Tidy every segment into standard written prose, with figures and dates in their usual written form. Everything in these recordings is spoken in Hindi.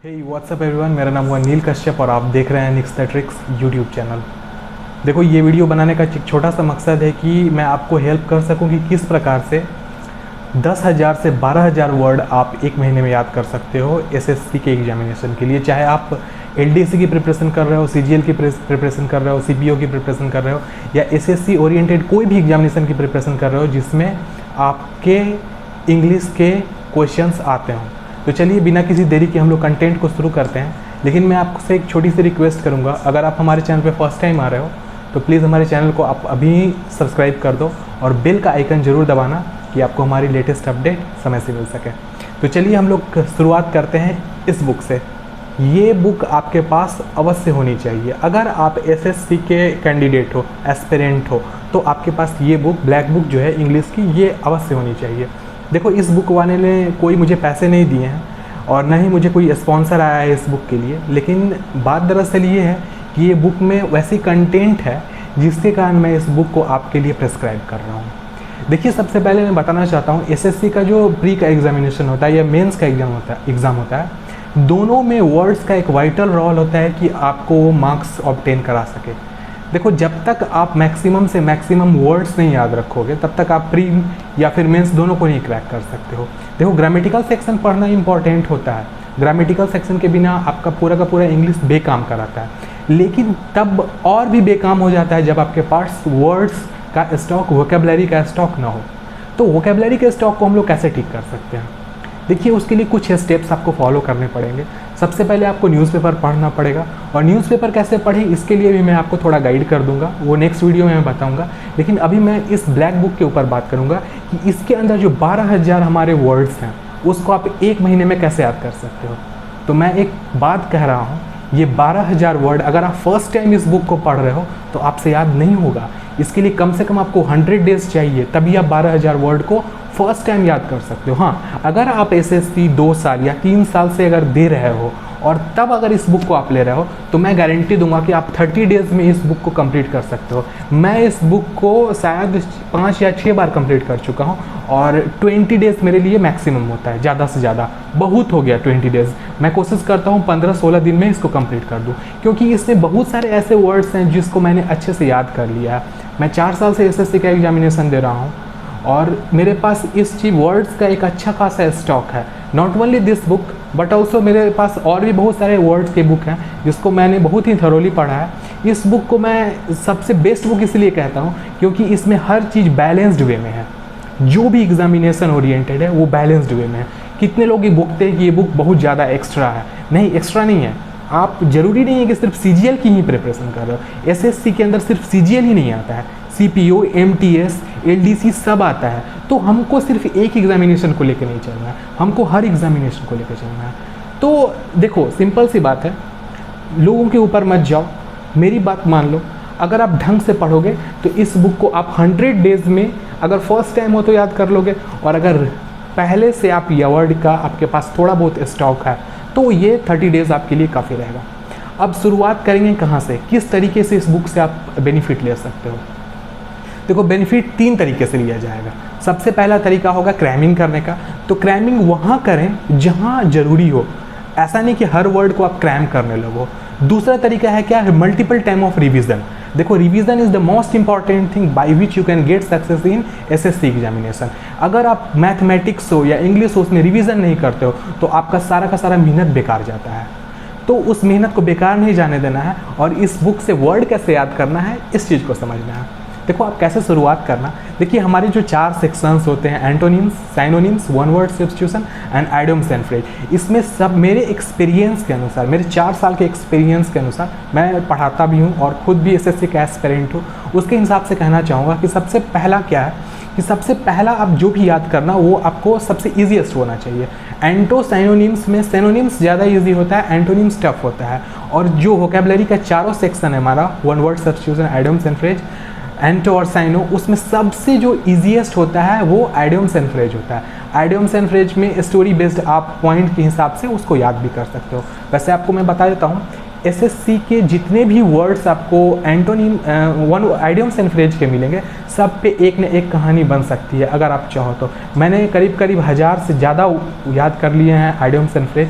हे व्हाट्सअप एवरीवन, मेरा नाम हुआ नील कश्यप और आप देख रहे हैं निक्स द ट्रिक्स यूट्यूब चैनल। देखो, ये वीडियो बनाने का एक छोटा सा मकसद है कि मैं आपको हेल्प कर सकूं कि किस प्रकार से 10,000 से 12,000 वर्ड आप एक महीने में याद कर सकते हो एसएससी के एग्जामिनेशन के लिए। चाहे आप एलडीसी की प्रिपरेशन कर रहे हो, सीजीएल की प्रिपरेशन कर रहे हो, सीपीओ की प्रिपरेशन कर रहे हो, या एसएससी ओरिएंटेड कोई भी एग्जामिनेशन की प्रिपरेशन कर रहे हो जिसमें आपके इंग्लिश के क्वेश्चंस आते हों। तो चलिए बिना किसी देरी के हम लोग कंटेंट को शुरू करते हैं। लेकिन मैं आपसे एक छोटी सी रिक्वेस्ट करूंगा, अगर आप हमारे चैनल पे फर्स्ट टाइम आ रहे हो तो प्लीज़ हमारे चैनल को आप अभी सब्सक्राइब कर दो और बेल का आइकन ज़रूर दबाना कि आपको हमारी लेटेस्ट अपडेट समय से मिल सके। तो चलिए हम लोग शुरुआत करते हैं इस बुक से। ये बुक आपके पास अवश्य होनी चाहिए। अगर आप एसएससी के कैंडिडेट हो, एस्पिरेंट हो, तो आपके पास ये बुक, ब्लैक बुक जो है इंग्लिश की, ये अवश्य होनी चाहिए। देखो, इस बुक वाले ने कोई मुझे पैसे नहीं दिए हैं और ना ही मुझे कोई स्पॉन्सर आया है इस बुक के लिए, लेकिन बात दरअसल ये है कि ये बुक में वैसी कंटेंट है जिसके कारण मैं इस बुक को आपके लिए प्रेस्क्राइब कर रहा हूँ। देखिए, सबसे पहले मैं बताना चाहता हूँ, एसएससी का जो प्री का एग्जामिनेशन होता है या मेंस का एग्ज़ाम होता है, दोनों में वर्ड्स का एक वाइटल रोल होता है कि आपको वो मार्क्स ऑब्टेन करा सके। देखो, जब तक आप मैक्सिमम से मैक्सिमम वर्ड्स नहीं याद रखोगे तब तक आप प्री या फिर मेंस दोनों को नहीं क्रैक कर सकते हो। देखो, ग्रामेटिकल सेक्शन पढ़ना इंपॉर्टेंट होता है। ग्रामेटिकल सेक्शन के बिना आपका पूरा का पूरा इंग्लिश बेकाम कराता है, लेकिन तब और भी बेकाम हो जाता है जब आपके पास वर्ड्स का स्टॉक, वोकेबलरी का स्टॉक ना हो। तो वोकेबलरी के स्टॉक को हम लोग कैसे ठीक कर सकते हैं? देखिए, उसके लिए कुछ स्टेप्स आपको फॉलो करने पड़ेंगे। सबसे पहले आपको न्यूज़पेपर पढ़ना पड़ेगा, और न्यूज़पेपर कैसे पढ़ें इसके लिए भी मैं आपको थोड़ा गाइड कर दूंगा, वो नेक्स्ट वीडियो में मैं बताऊंगा। लेकिन अभी मैं इस ब्लैक बुक के ऊपर बात करूंगा कि इसके अंदर जो 12,000 हमारे वर्ड्स हैं उसको आप एक महीने में कैसे याद कर सकते हो। तो मैं एक बात कह रहा हूँ, ये 12,000 वर्ड अगर आप फर्स्ट टाइम इस बुक को पढ़ रहे हो तो आपसे याद नहीं होगा। इसके लिए कम से कम आपको 100 डेज चाहिए, तभी आप 12,000 वर्ड को फर्स्ट टाइम याद कर सकते हो। हाँ, अगर आप एसएससी 2 साल या 3 साल से अगर दे रहे हो और तब अगर इस बुक को आप ले रहे हो तो मैं गारंटी दूंगा कि आप 30 डेज़ में इस बुक को कंप्लीट कर सकते हो। मैं इस बुक को शायद 5 या 6 बार कंप्लीट कर चुका हूँ और 20 डेज़ मेरे लिए मैक्सिमम होता है, ज़्यादा से ज़्यादा बहुत हो गया 20 डेज़। मैं कोशिश करता हूँ 15-16 दिन में इसको कंप्लीट कर दूँ, क्योंकि इसमें बहुत सारे ऐसे वर्ड्स हैं जिसको मैंने अच्छे से याद कर लिया है। मैं 4 साल से एसएससी का एग्जामिनेशन दे रहा हूँ और मेरे पास इस चीज़ वर्ड्स का एक अच्छा खासा स्टॉक है। Not only this book but also मेरे पास और भी बहुत सारे वर्ड्स के बुक हैं जिसको मैंने बहुत ही थरोली पढ़ा है। इस बुक को मैं सबसे बेस्ट बुक इसलिए कहता हूँ क्योंकि इसमें हर चीज़ बैलेंस्ड वे में है। जो भी एग्जामिनेशन ओरिएंटेड है वो बैलेंस्ड वे में है। कितने लोग ये बोलते हैं कि ये बुक बहुत ज़्यादा एक्स्ट्रा है। नहीं, एक्स्ट्रा नहीं है। आप जरूरी नहीं है कि सिर्फ सीजीएल की ही प्रिपरेशन कर रहे हो। एसएससी के अंदर सिर्फ सीजीएल ही नहीं आता है, सीपीओ, एमटीएस, एलडीसी सब आता है। तो हमको सिर्फ एक एग्जामिनेशन को लेकर नहीं चलना है, हमको हर एग्जामिनेशन को लेकर चलना है। तो देखो, सिंपल सी बात है, लोगों के ऊपर मत जाओ, मेरी बात मान लो। अगर आप ढंग से पढ़ोगे तो इस बुक को आप 100 डेज़ में अगर फर्स्ट टाइम हो तो याद कर लोगे, और अगर पहले से आप ये वर्ड का आपके पास थोड़ा बहुत स्टॉक है तो ये 30 डेज़ आपके लिए काफ़ी रहेगा। अब शुरुआत करेंगे कहाँ से, किस तरीके से इस बुक से आप बेनिफिट ले सकते हो। देखो, बेनिफिट 3 तरीके से लिया जाएगा। सबसे पहला तरीका होगा क्रैमिंग करने का। तो क्रैमिंग वहाँ करें जहाँ ज़रूरी हो, ऐसा नहीं कि हर वर्ड को आप क्रैम करने लगो। दूसरा तरीका है क्या है, मल्टीपल टाइम ऑफ रिवीजन। देखो, revision is the most important thing by which you can get success in SSC examination. अगर आप मैथमेटिक्स हो या इंग्लिश हो उसमें रिवीजन नहीं करते हो तो आपका सारा का सारा मेहनत बेकार जाता है। तो उस मेहनत को बेकार नहीं जाने देना है और इस बुक से वर्ड कैसे याद करना है इस चीज़ को समझना है। देखो, आप कैसे शुरुआत करना, देखिए हमारे जो 4 सेक्शंस होते हैं, antonyms, synonyms, one word substitution and idioms and phrase, इसमें सब मेरे एक्सपीरियंस के अनुसार, मेरे 4 साल के एक्सपीरियंस के अनुसार, मैं पढ़ाता भी हूँ और ख़ुद भी एसएससी का एस्पिरेंट हूँ, उसके हिसाब से कहना चाहूँगा कि सबसे पहला क्या है कि सबसे पहला आप जो भी याद करना वो आपको सबसे ईजीएस्ट होना चाहिए। एंटो साइनोनिम्स में सैनोनिम्स ज़्यादा इजी होता है, एंटोनिम्स टफ होता है। और जो वोकेबलरी का चारों सेक्शन है हमारा, one word substitution, idioms and phrase, anto और साइनो, उसमें सबसे जो इजीएस्ट होता है वो आइडियम्स एंड फ्रेज होता है। आइडियम्स एंड फ्रेज में स्टोरी बेस्ड आप पॉइंट के हिसाब से उसको याद भी कर सकते हो। वैसे आपको मैं बता देता हूँ, एसएससी के जितने भी वर्ड्स आपको antonym one idioms and phrase के मिलेंगे, सब पे एक न एक कहानी बन सकती है अगर आप चाहो तो। मैंने करीब 1000 से ज़्यादा याद कर लिए हैं आइडियम्स एंड फ्रेज,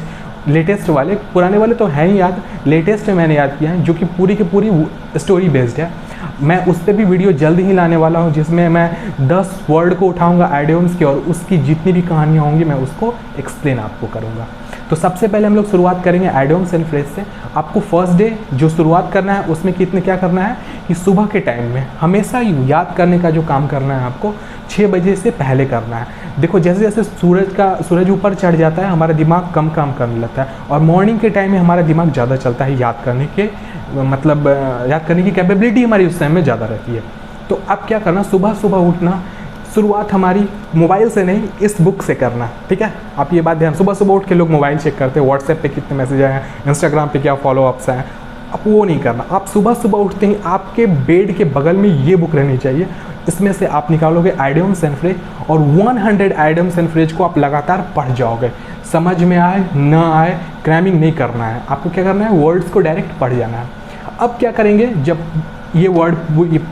लेटेस्ट वाले, पुराने वाले तो हैं ही याद, लेटेस्ट में मैंने याद किया है जो कि पूरी की पूरी स्टोरी बेस्ड है। मैं उस पर भी वीडियो जल्द ही लाने वाला हूँ जिसमें मैं 10 वर्ड को उठाऊंगा आइडियम्स की और उसकी जितनी भी कहानियाँ होंगी मैं उसको एक्सप्लेन आपको करूँगा। तो सबसे पहले हम लोग शुरुआत करेंगे आइडियम्स एंड फ्रेज से। आपको फर्स्ट डे जो शुरुआत करना है उसमें कितने क्या करना है कि सुबह के टाइम में हमेशा याद करने का जो काम करना है आपको 6 बजे से पहले करना है। देखो जैसे जैसे सूरज ऊपर चढ़ जाता है हमारा दिमाग कम काम करने लगता है और मॉर्निंग के टाइम में हमारा दिमाग ज़्यादा चलता है, याद करने की कैपेबिलिटी हमारी उस टाइम में ज़्यादा रहती है। तो अब क्या करना, सुबह सुबह उठना, शुरुआत हमारी मोबाइल से नहीं इस बुक से करना, ठीक है। आप ये बात ध्यान, सुबह सुबह उठ के लोग मोबाइल चेक करते हैं, व्हाट्सएप पे कितने मैसेज आए हैं, इंस्टाग्राम पे क्या फॉलोअप्स हैं, आप वो नहीं करना। आप सुबह सुबह उठते ही आपके बेड के बगल में ये बुक रहनी चाहिए। इसमें से आप निकालोगे आइडियम्स एंड फ्रेज और 100 आइडियम्स एंड फ्रेज को आप लगातार पढ़ जाओगे। समझ में आए ना आए क्रैमिंग नहीं करना है, आपको क्या करना है वर्ड्स को डायरेक्ट पढ़ जाना है। अब क्या करेंगे, जब ये वर्ड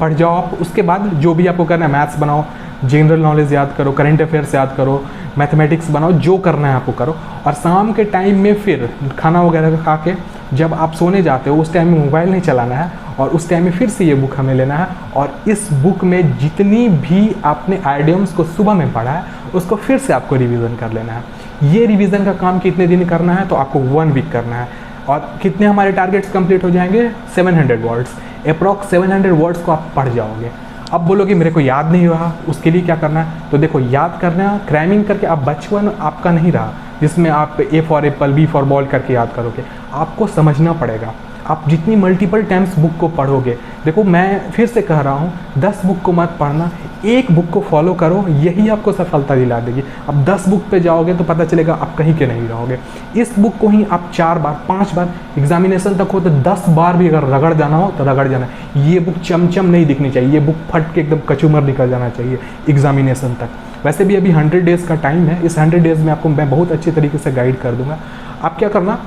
पढ़ जाओ आप, उसके बाद जो भी आपको करना है, मैथ्स बनाओ, जनरल नॉलेज याद करो, करंट अफेयर्स याद करो, मैथमेटिक्स बनाओ, जो करना है आपको करो। और शाम के टाइम में फिर खाना वगैरह खा के जब आप सोने जाते हो उस टाइम में मोबाइल नहीं चलाना है और उस टाइम में फिर से ये बुक हमें लेना है और इस बुक में जितनी भी आपने आइडियम्स को सुबह में पढ़ा है उसको फिर से आपको रिवीजन कर लेना है। ये रिवीजन का काम कितने दिन करना है, तो आपको 1 वीक करना है। और कितने हमारे टारगेट्स कंप्लीट हो जाएंगे, 700 वर्ड्स, अप्रॉक्स 700 वर्ड्स को आप पढ़ जाओगे। अब बोलोगे मेरे को याद नहीं रहा, उसके लिए क्या करना है, तो देखो याद करना क्रैमिंग करके आप बचपन आपका नहीं रहा जिसमें आप A for apple B for ball करके याद करोगे। आपको समझना पड़ेगा। आप जितनी मल्टीपल टाइम्स बुक को पढ़ोगे, देखो मैं फिर से कह रहा हूँ 10 बुक को मत पढ़ना, एक बुक को फॉलो करो, यही आपको सफलता दिला देगी। अब 10 बुक पे जाओगे तो पता चलेगा आप कहीं के नहीं रहोगे। इस बुक को ही आप 4 बार 5 बार एग्जामिनेशन तक हो तो 10 बार भी अगर रगड़ जाना हो तो रगड़ जाना। ये बुक चमचम नहीं दिखनी चाहिए, ये बुक फट के एकदम कचूमर निकल जाना चाहिए एग्जामिनेशन तक। वैसे भी अभी 100 डेज़ का टाइम है, इस 100 डेज़ में आपको मैं बहुत अच्छे तरीके से गाइड कर दूंगा। आप क्या करना,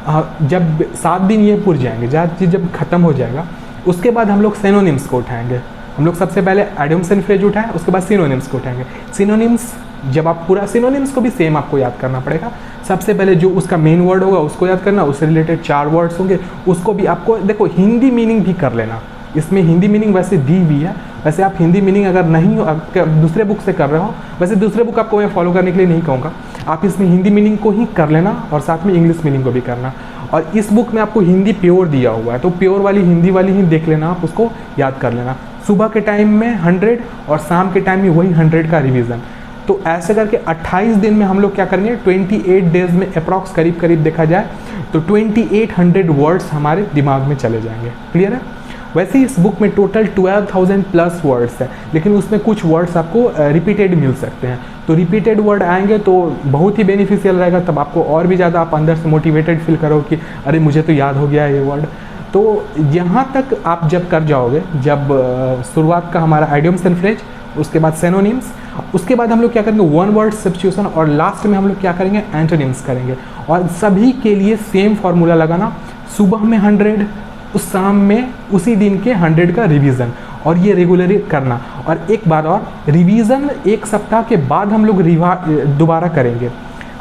जब 7 दिन ये पूर जाएंगे, जब खत्म हो जाएगा उसके बाद हम लोग सिनोनिम्स को उठाएंगे। हम लोग सबसे पहले आइडियम्स एंड फ्रेज उठाएं, उसके बाद सिनोनिम्स को उठाएंगे। सिनोनिम्स जब आप पूरा, सिनोनिम्स को भी सेम आपको याद करना पड़ेगा। सबसे पहले जो उसका मेन वर्ड होगा उसको याद करना, उससे रिलेटेड 4 वर्ड्स होंगे उसको भी आपको, देखो हिंदी मीनिंग भी कर लेना। इसमें हिंदी मीनिंग वैसे दी हुई है, वैसे आप हिंदी मीनिंग अगर नहीं हो, दूसरे बुक से कर रहे हो, वैसे दूसरे बुक आपको मैं फॉलो करने के लिए नहीं कहूँगा, आप इसमें हिंदी मीनिंग को ही कर लेना और साथ में इंग्लिश मीनिंग को भी करना। और इस बुक में आपको हिंदी प्योर दिया हुआ है तो प्योर वाली हिंदी वाली ही देख लेना, आप उसको याद कर लेना। सुबह के टाइम में 100 और शाम के टाइम में वही 100 का रिवीजन। तो ऐसे करके 28 दिन में हम लोग क्या करेंगे, 28 डेज में अप्रॉक्स करीब करीब देखा जाए तो 2800 वर्ड्स हमारे दिमाग में चले जाएंगे। क्लियर है। वैसे इस बुक में टोटल 12,000 प्लस वर्ड्स है, लेकिन उसमें कुछ वर्ड्स आपको रिपीटेड मिल सकते हैं। तो रिपीटेड वर्ड आएंगे तो बहुत ही बेनिफिशियल रहेगा, तब आपको और भी ज़्यादा आप अंदर से मोटिवेटेड फील करो कि अरे मुझे तो याद हो गया ये वर्ड। तो यहाँ तक आप जब कर जाओगे, जब शुरुआत का हमारा आइडियम्स एंड फ्रेज, उसके बाद सिनोनिम्स, उसके बाद हम लोग क्या करेंगे 1 वर्ड सब्स्टिट्यूशन और लास्ट में हम लोग क्या करेंगे एंटोनिम्स करेंगे। और सभी के लिए सेम फार्मूला लगाना, सुबह में 100, उस शाम में उसी दिन के 100 का रिवीजन, और ये रेगुलरली करना। और एक बार और रिवीजन 1 सप्ताह के बाद हम लोग दोबारा करेंगे।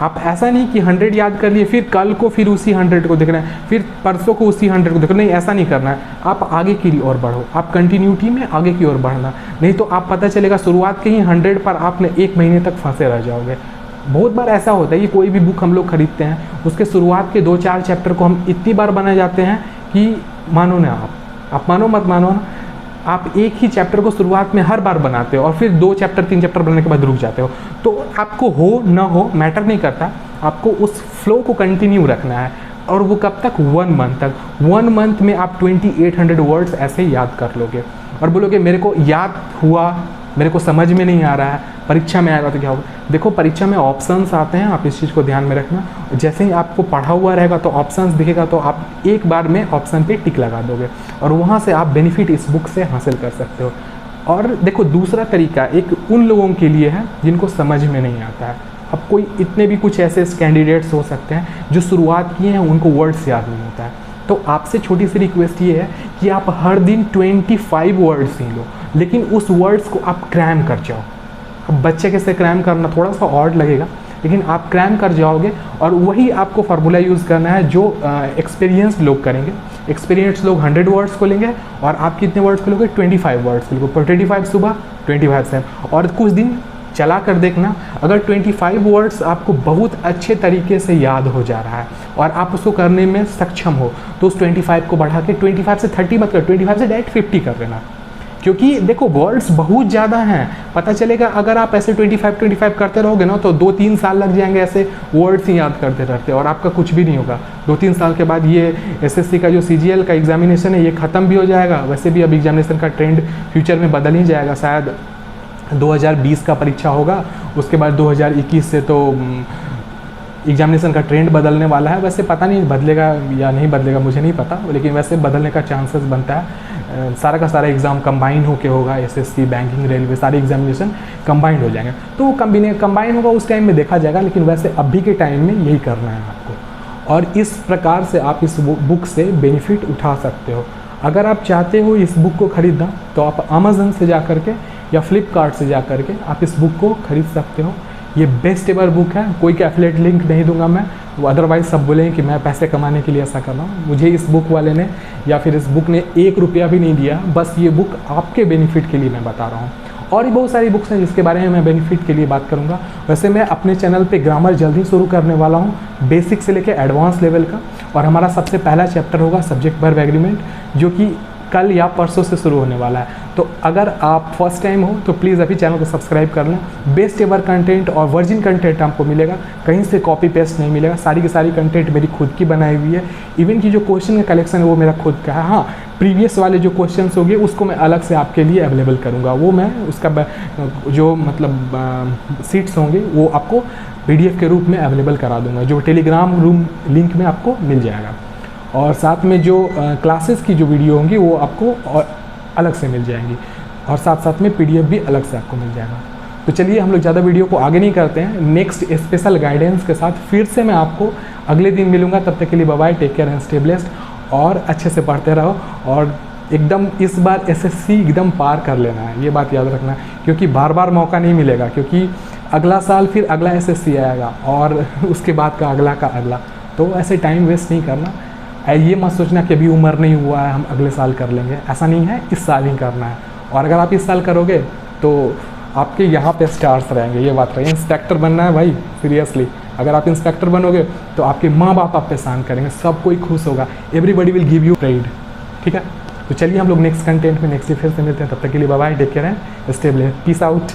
आप ऐसा नहीं कि 100 याद कर लिए फिर कल को फिर उसी 100 को देखना है, फिर परसों को उसी 100 को देखना, नहीं ऐसा नहीं करना है। आप आगे की ओर बढ़ो, आप कंटिन्यूटी में आगे की ओर बढ़ना, नहीं तो आप पता चलेगा शुरुआत के ही 100 पर आपने 1 महीने तक फंसे रह जाओगे। बहुत बार ऐसा होता है कि कोई भी बुक हम लोग खरीदते हैं, उसके शुरुआत के 2-4 चैप्टर को हम इतनी बार बना जाते हैं कि मानो ना आप मानो मत मानो ना, आप एक ही चैप्टर को शुरुआत में हर बार बनाते हो और फिर 2 चैप्टर 3 चैप्टर बनाने के बाद रुक जाते हो। तो आपको हो ना हो मैटर नहीं करता, आपको उस फ्लो को कंटिन्यू रखना है। और वो कब तक, 1 मंथ तक। 1 मंथ में आप 2800 वर्ड्स ऐसे ही याद कर लोगे और बोलोगे मेरे को याद हुआ, मेरे को समझ में नहीं आ रहा है, परीक्षा में आएगा तो क्या होगा। देखो परीक्षा में ऑप्शंस आते हैं, आप इस चीज़ को ध्यान में रखना। जैसे ही आपको पढ़ा हुआ रहेगा तो ऑप्शंस दिखेगा तो आप एक बार में ऑप्शन पे टिक लगा दोगे और वहाँ से आप बेनिफिट इस बुक से हासिल कर सकते हो। और देखो दूसरा तरीका एक उन लोगों के लिए है जिनको समझ में नहीं आता है। अब कोई इतने भी कुछ ऐसे कैंडिडेट्स हो सकते हैं जो शुरुआत किए हैं, उनको वर्ड्स याद नहीं होता है। तो आपसे छोटी सी रिक्वेस्ट ये है कि आप हर दिन 25 वर्ड्स ही लो, लेकिन उस वर्ड्स को आप क्रैम कर जाओ। अब बच्चे कैसे क्रैम करना थोड़ा सा ऑड लगेगा, लेकिन आप क्रैम कर जाओगे और वही आपको फार्मूला यूज़ करना है जो एक्सपीरियंस्ड लोग करेंगे। एक्सपीरियंस्ड लोग 100 वर्ड्स को लेंगे और आप कितने वर्ड्स को लोगे, 25 वर्ड्स को लोगे। 25 सुबह 25 से, और कुछ दिन चला कर देखना, अगर 25 वर्ड्स आपको बहुत अच्छे तरीके से याद हो जा रहा है और आप उसको करने में सक्षम हो, तो उस 25 को बढ़ा के 25 से 30 मत कर, 25 से डायरेक्ट 50 कर लेना। क्योंकि देखो वर्ड्स बहुत ज़्यादा हैं, पता चलेगा अगर आप ऐसे 25 करते रहोगे ना तो 2-3 साल लग जाएंगे ऐसे वर्ड्स ही याद करते रहते और आपका कुछ भी नहीं होगा। 2-3 साल के बाद ये एसएससी का जो CGL का एग्जामिनेशन है ये ख़त्म भी हो जाएगा। वैसे भी अब एग्जामिनेशन का ट्रेंड फ्यूचर में बदल ही जाएगा, शायद 2020 का परीक्षा होगा, उसके बाद 2021 से तो एग्जामिनेशन का ट्रेंड बदलने वाला है। वैसे पता नहीं बदलेगा या नहीं बदलेगा, मुझे नहीं पता, लेकिन वैसे बदलने का चांसेस बनता है। सारा का सारा एग्ज़ाम कंबाइन होके होगा, एसएससी, बैंकिंग, रेलवे, सारे एग्जामिनेशन कंबाइंड हो जाएंगे, तो कंबाइन होगा उस टाइम में देखा जाएगा। लेकिन वैसे अभी के टाइम में यही करना है आपको, और इस प्रकार से आप इस बुक से बेनिफिट उठा सकते हो। अगर आप चाहते हो इस बुक को ख़रीदना तो आप अमेज़न से जा कर के या फ्लिपकार्ट से जा कर के आप इस बुक को खरीद सकते हो। ये बेस्ट एवर बुक है, कोई का एफिलिएट लिंक नहीं दूंगा मैं, अदरवाइज़ सब बोलेंगे कि मैं पैसे कमाने के लिए ऐसा कर रहा हूँ। मुझे इस बुक वाले ने या फिर इस बुक ने 1 रुपया भी नहीं दिया, बस ये बुक आपके बेनिफिट के लिए मैं बता रहा हूँ। और भी बहुत सारी बुक्स हैं जिसके बारे में मैं बेनिफिट के लिए बात करूँगा। वैसे मैं अपने चैनल पे ग्रामर जल्दी शुरू करने वाला हूँ, बेसिक से लेकर एडवांस लेवल का, और हमारा सबसे पहला चैप्टर होगा सब्जेक्ट वर्ब एग्रीमेंट, जो कि कल या परसों से शुरू होने वाला है। तो अगर आप फर्स्ट टाइम हो तो प्लीज़ अभी चैनल को सब्सक्राइब कर लें। बेस्ट एवर कंटेंट और वर्जिन कंटेंट आपको मिलेगा, कहीं से कॉपी पेस्ट नहीं मिलेगा। सारी की सारी कंटेंट मेरी खुद की बनाई हुई है। इवन की जो क्वेश्चन का कलेक्शन है वो मेरा खुद का है। हाँ, प्रीवियस वाले जो क्वेश्चंस होंगे उसको मैं अलग से आपके लिए अवेलेबल करूँगा, वो मैं उसका जो मतलब सीट्स होंगे वो आपको PDF के रूप में अवेलेबल करा दूँगा, जो टेलीग्राम रूम लिंक में आपको मिल जाएगा। और साथ में जो क्लासेस की जो वीडियो होंगी वो आपको और अलग से मिल जाएंगी, और साथ साथ में PDF भी अलग से आपको मिल जाएगा। तो चलिए हम लोग ज़्यादा वीडियो को आगे नहीं करते हैं, नेक्स्ट स्पेशल गाइडेंस के साथ फिर से मैं आपको अगले दिन मिलूँगा। तब तक के लिए bye bye, take care and stay blessed, और अच्छे से पढ़ते रहो, और एकदम इस बार SSC एकदम पार कर लेना है, ये बात याद रखना, क्योंकि बार बार मौका नहीं मिलेगा, क्योंकि अगला साल फिर अगला SSC आएगा और उसके बाद का अगला, तो ऐसे टाइम वेस्ट नहीं करना। ये मत सोचना कि अभी उम्र नहीं हुआ है हम अगले साल कर लेंगे, ऐसा नहीं है, इस साल ही करना है। और अगर आप इस साल करोगे तो आपके यहाँ पे स्टार्स रहेंगे, ये बात रही। इंस्पेक्टर बनना है भाई, सीरियसली, अगर आप इंस्पेक्टर बनोगे तो आपके माँ बाप आप पे शान करेंगे, सब कोई खुश होगा, everybody will give you pride, ठीक है। तो चलिए हम लोग नेक्स्ट कंटेंट में नेक्स्ट फिर से मिलते हैं, तब तक के लिए bye bye, take care and stay blessed, peace out.